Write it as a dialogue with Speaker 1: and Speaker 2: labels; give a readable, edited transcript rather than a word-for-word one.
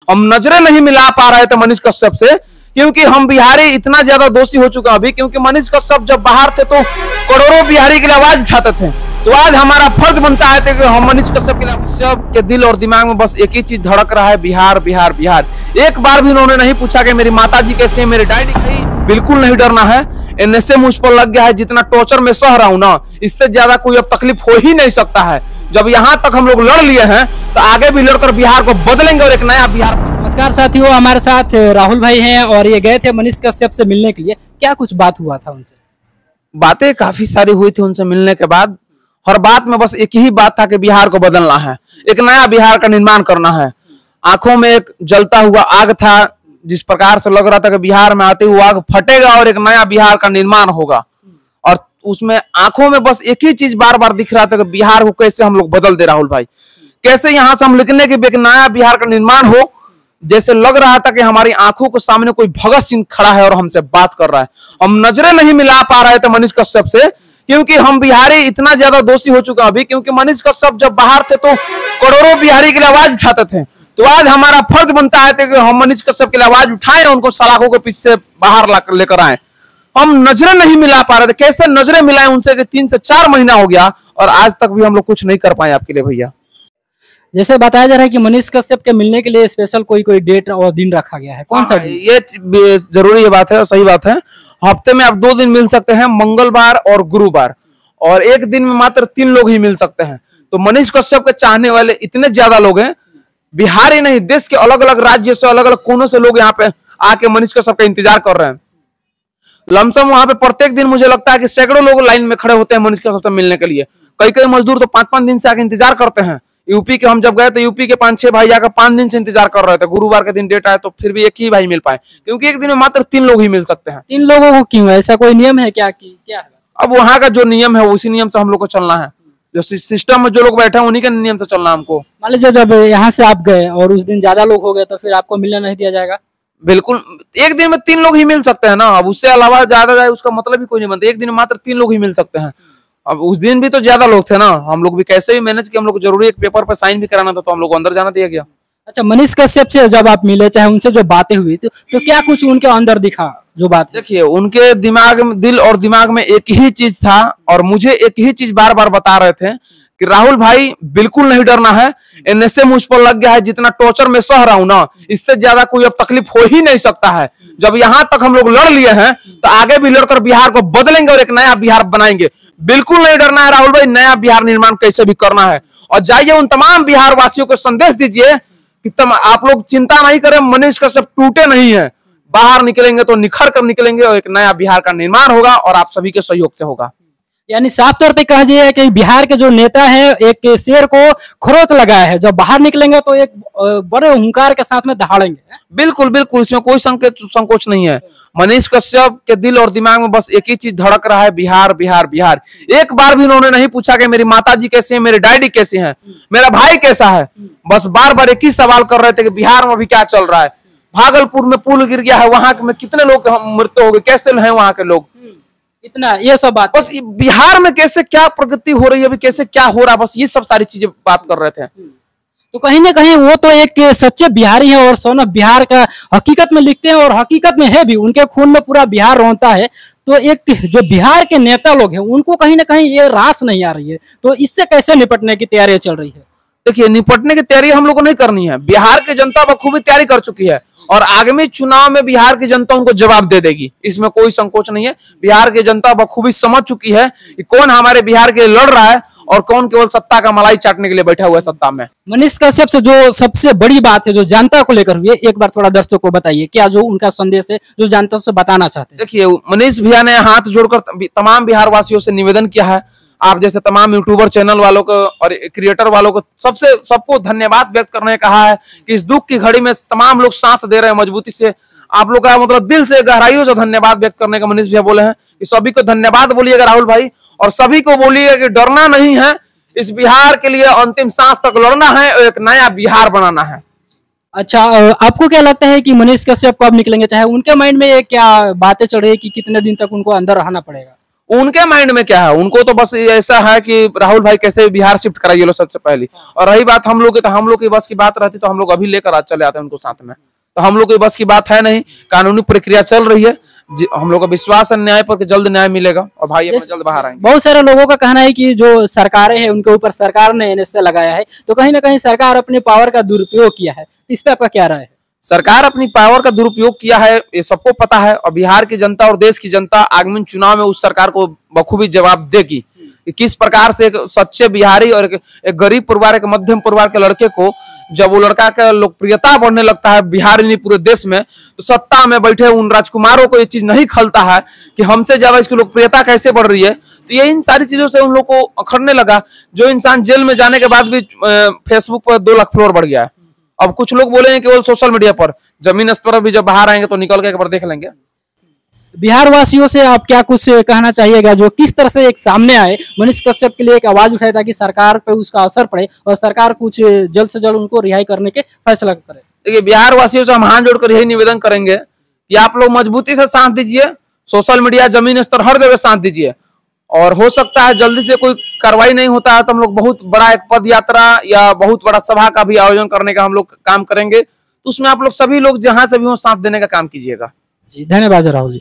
Speaker 1: हम नजरें नहीं मिला पा रहे थे मनीष कश्यप से, क्योंकि हम बिहारी इतना ज्यादा दोषी हो चुका अभी, क्योंकि मनीष कश्यप जब बाहर थे तो करोड़ों बिहारी के लिए आवाज उठाते थे। तो आज हमारा फर्ज बनता है कि हम मनीष कश्यप के दिल और दिमाग में बस एक ही चीज धड़क रहा है, बिहार बिहार बिहार। एक बार भी उन्होंने नहीं पूछा कि मेरी माता जी कैसे है, मेरी डैडी कहीं। बिल्कुल नहीं डरना है, एनएसए मुझ पर लग गया है। जितना टॉर्चर में सह रहा हूं ना, इससे ज्यादा कोई अब तकलीफ हो ही नहीं सकता है। जब यहाँ तक हम लोग लड़ लिए हैं तो आगे भी लड़कर बिहार को बदलेंगे और एक नया बिहार।
Speaker 2: नमस्कार साथियों, हमारे साथ राहुल भाई हैं और ये गए थे मनीष कश्यप से मिलने के लिए। क्या कुछ बात हुआ था उनसे?
Speaker 1: बातें काफी सारी हुई थी उनसे मिलने के बाद। हर बात में बस एक ही बात था कि बिहार को बदलना है, एक नया बिहार का निर्माण करना है। आंखों में एक जलता हुआ आग था, जिस प्रकार से लग रहा था कि बिहार में आते हुए आग फटेगा और एक नया बिहार का निर्माण होगा। और उसमें आंखों में बस एक ही चीज बार बार दिख रहा था कि बिहार को कैसे हम लोग बदल दे। राहुल भाई, कैसे यहाँ से हम लिखने के एक नया बिहार का निर्माण हो। जैसे लग रहा था कि हमारी आंखों के सामने कोई भगत सिंह खड़ा है और हमसे बात कर रहा है। हम नजरें नहीं मिला पा रहे थे मनीष कश्यप से, क्योंकि हम बिहारी इतना ज्यादा दोषी हो चुका अभी, क्योंकि मनीष कश्यप जब बाहर थे तो करोड़ों बिहारी के लिए आवाज उठाते थे। तो आज हमारा फर्ज बनता है कि हम मनीष कश्यप के लिए आवाज उठाएं, उनको सलाखों के पीछे बाहर लेकर आए। हम नजरें नहीं मिला पा रहे थे, कैसे नजरें मिलाएं उनसे कि 3 से 4 महीना हो गया और आज तक भी हम लोग कुछ नहीं कर पाए आपके लिए भैया।
Speaker 2: जैसे बताया जा रहा है कि मनीष कश्यप के मिलने के लिए स्पेशल कोई डेट और दिन रखा गया है, कौन सा दिन?
Speaker 1: ये जरूरी है बात है और सही बात है। हफ्ते में आप 2 दिन मिल सकते हैं, मंगलवार और गुरुवार, और एक दिन में मात्र 3 लोग ही मिल सकते हैं। तो मनीष कश्यप के चाहने वाले इतने ज्यादा लोग हैं, बिहार ही नहीं देश के अलग अलग राज्य से, अलग अलग कोनों से लोग यहाँ पे आके मनीष कश्यप का इंतजार कर रहे हैं। लमसम वहां पे प्रत्येक दिन मुझे लगता है कि सैकड़ों लोग लाइन में खड़े होते हैं मनीष कश्यप से मिलने के लिए। कई मजदूर तो 5-5 दिन से आके इंतजार करते हैं। यूपी के हम जब गए तो यूपी के 5-6 भाई आकर 5 दिन से इंतजार कर रहे थे। गुरुवार के दिन डेट आया तो फिर भी एक ही भाई मिल पाए, क्योंकि एक दिन में मात्र 3 लोग ही मिल सकते हैं।
Speaker 2: 3 लोगों को क्यों? ऐसा कोई नियम है क्या क्या है?
Speaker 1: अब वहाँ का जो नियम है उसी नियम से हम लोग को चलना है। जो सिस्टम में जो लोग बैठे हैं उन्हीं के नियम से चलना है हमको।
Speaker 2: मान लीजिए जब यहाँ से आप गए और उस दिन ज्यादा लोग हो गए तो फिर आपको मिलना नहीं दिया जाएगा?
Speaker 1: बिल्कुल, एक दिन में 3 लोग ही मिल सकते हैं ना। अब उससे अलावा ज्यादा जाए उसका मतलब ही कोई नहीं बनता। एक दिन में मात्र 3 लोग ही मिल सकते हैं। अब उस दिन भी तो ज्यादा लोग थे ना, हम लोग भी कैसे भी मैनेज किया। हम लोग जरूरी एक पेपर पर साइन भी कराना था तो हम लोग को अंदर जाना दिया गया।
Speaker 2: अच्छा, मनीष कश्यप से जब आप मिले, चाहे उनसे जो बातें हुई तो क्या कुछ उनके अंदर दिखा जो बात?
Speaker 1: देखिए, उनके दिल और दिमाग में एक ही चीज था और मुझे एक ही चीज बार बार बता रहे थे कि राहुल भाई बिल्कुल नहीं डरना है, एनएसए मुझ पर लग गया है। जितना टॉर्चर में सह रहा हूं ना, इससे ज्यादा कोई अब तकलीफ हो ही नहीं सकता है। जब यहाँ तक हम लोग लड़ लिए हैं तो आगे भी लड़कर बिहार को बदलेंगे और एक नया बिहार बनाएंगे। बिल्कुल नहीं डरना है राहुल भाई, नया बिहार निर्माण कैसे भी करना है। और जाइए उन तमाम बिहार वासियों को संदेश दीजिए कि आप लोग चिंता नहीं करें, मनीष कश्यप टूटे नहीं है। बाहर निकलेंगे तो निखर कर निकलेंगे और एक नया बिहार का निर्माण होगा और आप सभी के सहयोग से होगा।
Speaker 2: यानी साफ तौर पे कहा जाए कि बिहार के जो नेता है एक शेर को खरोच लगाया है, जब बाहर निकलेंगे तो एक बड़े हुंकार के साथ में दहाड़ेंगे।
Speaker 1: बिल्कुल बिल्कुल, इसमें कोई संकोच नहीं है। मनीष कश्यप के दिल और दिमाग में बस एक ही चीज धड़क रहा है, बिहार बिहार बिहार। एक बार भी उन्होंने नहीं पूछा कि मेरी माता जी कैसे है, मेरे डैडी कैसे हैं, मेरा भाई कैसा है। बस बार बार एक ही सवाल कर रहे थे कि बिहार में अभी क्या चल रहा है। भागलपुर में पुल गिर गया है, वहां में कितने लोग मृत्यु हो गए, कैसे हैं वहां के लोग,
Speaker 2: इतना ये सब बात।
Speaker 1: बस बिहार में कैसे क्या प्रगति हो रही है, अभी कैसे क्या हो रहा है, बस ये सब सारी चीजें बात कर रहे थे।
Speaker 2: तो कहीं ना कहीं वो तो एक सच्चे बिहारी हैं और सोना बिहार का हकीकत में लिखते हैं और हकीकत में है भी, उनके खून में पूरा बिहार रोता है। तो एक जो बिहार के नेता लोग हैं उनको कहीं ना कहीं ये रास नहीं आ रही है, तो इससे कैसे निपटने की तैयारी चल रही है?
Speaker 1: देखिए, निपटने की तैयारी हम लोग को नहीं करनी है। बिहार की जनता बखूबी तैयारी कर चुकी है और आगामी चुनाव में बिहार की जनता उनको जवाब दे देगी, इसमें कोई संकोच नहीं है। बिहार की जनता बखूबी समझ चुकी है कि कौन हमारे बिहार के लिए लड़ रहा है और कौन केवल सत्ता का मलाई चाटने के लिए बैठा हुआ है सत्ता में।
Speaker 2: मनीष कश्यप से जो सबसे बड़ी बात है जो जनता को लेकर हुई है, एक बार थोड़ा दर्शकों को बताइए, क्या जो उनका संदेश है जो जनता से बताना चाहते हैं?
Speaker 1: देखिए, मनीष भैया ने हाथ जोड़कर तमाम बिहार वासियों से निवेदन किया है। आप जैसे तमाम यूट्यूबर चैनल वालों को और क्रिएटर वालों को सबको धन्यवाद व्यक्त करने कहा है कि इस दुख की घड़ी में तमाम लोग साथ दे रहे हैं मजबूती से। आप लोग का मतलब दिल से गहराइयों से धन्यवाद व्यक्त करने का मनीष भैया बोले हैं कि सभी को धन्यवाद बोलिएगा राहुल भाई, और सभी को बोलिएगा कि डरना नहीं है। इस बिहार के लिए अंतिम सांस तक लड़ना है और एक नया बिहार बनाना है।
Speaker 2: अच्छा, आपको क्या लगता है कि मनीष कश्यप कब निकलेंगे? चाहे उनके माइंड में ये क्या बातें चढ़ रही है कि कितने दिन तक उनको अंदर रहना पड़ेगा?
Speaker 1: उनके माइंड में क्या है, उनको तो बस ऐसा है कि राहुल भाई कैसे बिहार शिफ्ट कराइए लो सबसे पहले। और रही बात हम लोग की, तो हम लोग की बस की बात रहती तो हम लोग अभी लेकर आज चले आते हैं उनको साथ में। तो हम लोग की बस की बात है नहीं, कानूनी प्रक्रिया चल रही है, हम लोग का विश्वास है न्याय पर कि जल्द न्याय मिलेगा और भाई अपना जल्द बाहर आएंगे।
Speaker 2: बहुत सारे लोगों का कहना है कि जो सरकारें हैं उनके ऊपर सरकार ने एनएसए लगाया है, तो कहीं ना कहीं सरकार अपने पावर का दुरुपयोग किया है, इस पे आपका क्या राय है?
Speaker 1: सरकार अपनी पावर का दुरुपयोग किया है, ये सबको पता है, और बिहार की जनता और देश की जनता आगामी चुनाव में उस सरकार को बखूबी जवाब देगी कि किस प्रकार से एक सच्चे बिहारी और एक गरीब परिवार, एक मध्यम परिवार के लड़के को जब वो लड़का का लोकप्रियता बढ़ने लगता है बिहार नहीं पूरे देश में, तो सत्ता में बैठे उन राजकुमारों को ये चीज नहीं खलता है कि हमसे ज्यादा इसकी लोकप्रियता कैसे बढ़ रही है। तो ये इन सारी चीजों से उन लोग को अखड़ने लगा। जो इंसान जेल में जाने के बाद भी फेसबुक पर 2 लाख फॉलोअर बढ़ गया है। अब कुछ लोग बोलेंगे केवल सोशल मीडिया पर, जमीन स्तर पर भी जब बाहर आएंगे तो निकल के एक बार देख लेंगे।
Speaker 2: बिहार वासियों से आप क्या कुछ कहना चाहिएगा, जो किस तरह से एक सामने आए, मनीष कश्यप के लिए एक आवाज उठाए ताकि सरकार पे उसका असर पड़े और सरकार कुछ जल्द से जल्द उनको रिहाई करने के फैसला करे?
Speaker 1: देखिए, बिहार वासियों से हम हाथ जोड़कर यही निवेदन करेंगे कि आप लोग मजबूती से साथ दीजिए, सोशल मीडिया, जमीन स्तर, हर जगह साथ दीजिए। और हो सकता है जल्दी से कोई कार्रवाई नहीं होता है तो हम लोग बहुत बड़ा एक पद यात्रा या बहुत बड़ा सभा का भी आयोजन करने का हम लोग काम करेंगे। तो उसमें आप लोग सभी लोग जहां से भी हो साथ देने का काम कीजिएगा।
Speaker 2: जी धन्यवाद राहुल जी।